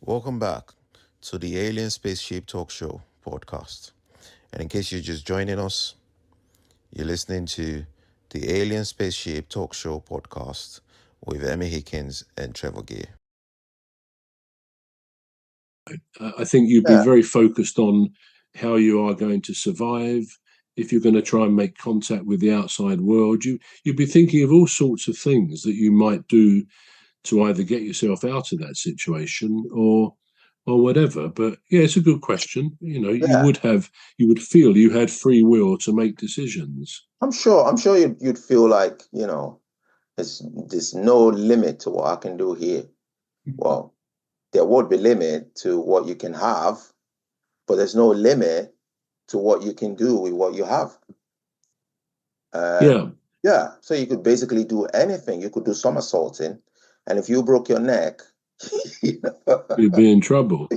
Welcome back to the Alien Spaceship Talk Show podcast. And in case you're just joining us, you're listening to the Alien Spaceship Talk Show podcast with Emmy Hikins and Trevor. I think you'd be very focused on how you are going to survive. If you're going to try and make contact with the outside world, you'd be thinking of all sorts of things that you might do to either get yourself out of that situation or whatever. But yeah, it's a good question. You know, you would feel you had free will to make decisions. I'm sure you'd feel like, there's no limit to what I can do here. Well, there would be limit to what you can have, but there's no limit to what you can do with what you have. Yeah. So you could basically do anything. You could do somersaulting, and if you broke your neck, you'd be in trouble.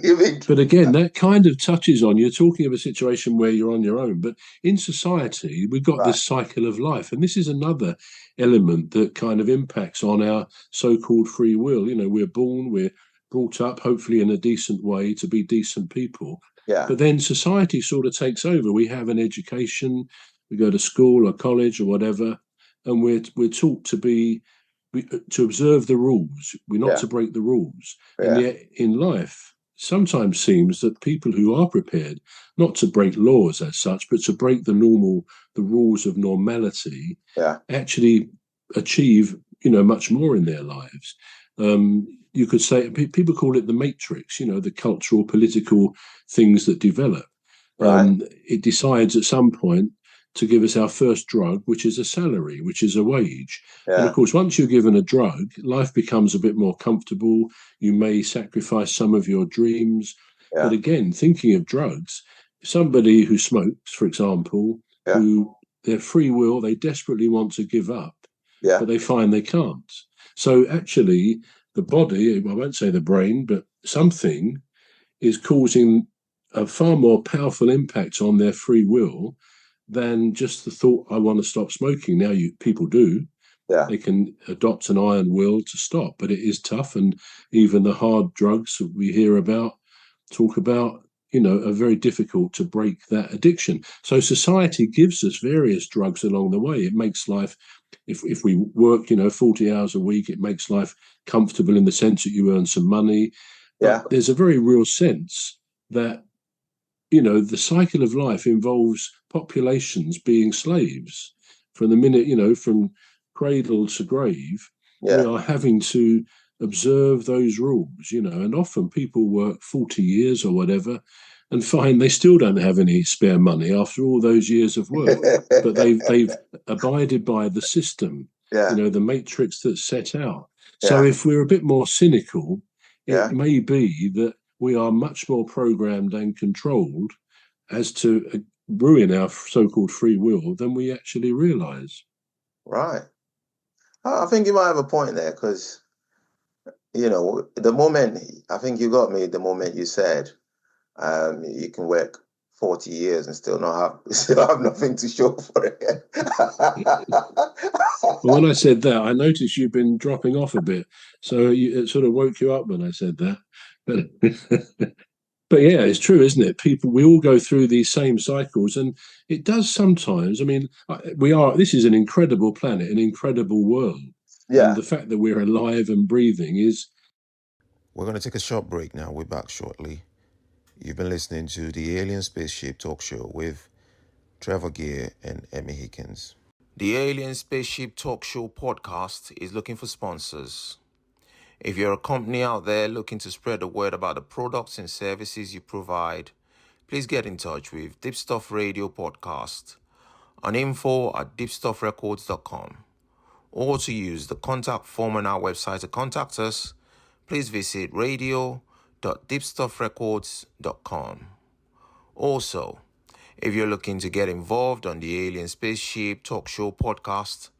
But again, that kind of touches on, you're talking of a situation where you're on your own, but in society, we've got this cycle of life. And this is another element that kind of impacts on our so-called free will. You know, we're born, we're brought up, hopefully in a decent way, to be decent people. Yeah. But then society sort of takes over. We have an education, we go to school or college or whatever, and we're taught to observe the rules. We're not to break the rules. Yeah. And yet in life, sometimes seems that people who are prepared not to break laws as such, but to break the rules of normality, actually achieve, much more in their lives. You could say, people call it the matrix, the cultural, political things that develop. It decides at some point to give us our first drug, which is a salary, which is a wage. And of course, once you're given a drug, life becomes a bit more comfortable. You may sacrifice some of your dreams. But again, thinking of drugs, somebody who smokes, for example, who their free will, they desperately want to give up, but they find they can't. So actually, the body, I won't say the brain, but something is causing a far more powerful impact on their free will than just the thought, I want to stop smoking. Now people do. They can adopt an iron will to stop, but it is tough. And even the hard drugs that we hear about, talk about, are very difficult to break that addiction. So society gives us various drugs along the way. It makes life, if we work, 40 hours a week, it makes life comfortable in the sense that you earn some money. But there's a very real sense that, the cycle of life involves populations being slaves. From the minute, from cradle to grave, we are having to observe those rules, and often people work 40 years or whatever and find they still don't have any spare money after all those years of work. But they've abided by the system, the matrix that's set out. So if we're a bit more cynical, it may be that we are much more programmed and controlled as to ruin our so-called free will than we actually realize. Right. I think you might have a point there, because, the moment, I think you got me the moment you said you can work 40 years and still have nothing to show for it. Well, when I said that, I noticed you've been dropping off a bit. So it sort of woke you up when I said that. But yeah, it's true, isn't it? We all go through these same cycles, and it does sometimes. I mean, this is an incredible planet, an incredible world. And the fact that we're alive and breathing is... We're going to take a short break now. We're back shortly. You've been listening to the Alien Spaceship Talk Show with Trevor and Emmy Hikins. The Alien Spaceship Talk Show podcast is looking for sponsors. If you're a company out there looking to spread the word about the products and services you provide, please get in touch with Deepstuff Radio Podcast on info@deepstuffrecords.com, or to use the contact form on our website to contact us, please visit radio.deepstuffrecords.com. Also, if you're looking to get involved on the Alien Spaceship Talk Show podcast,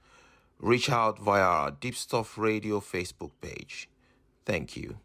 reach out via our Deepstuff Radio Facebook page. Thank you.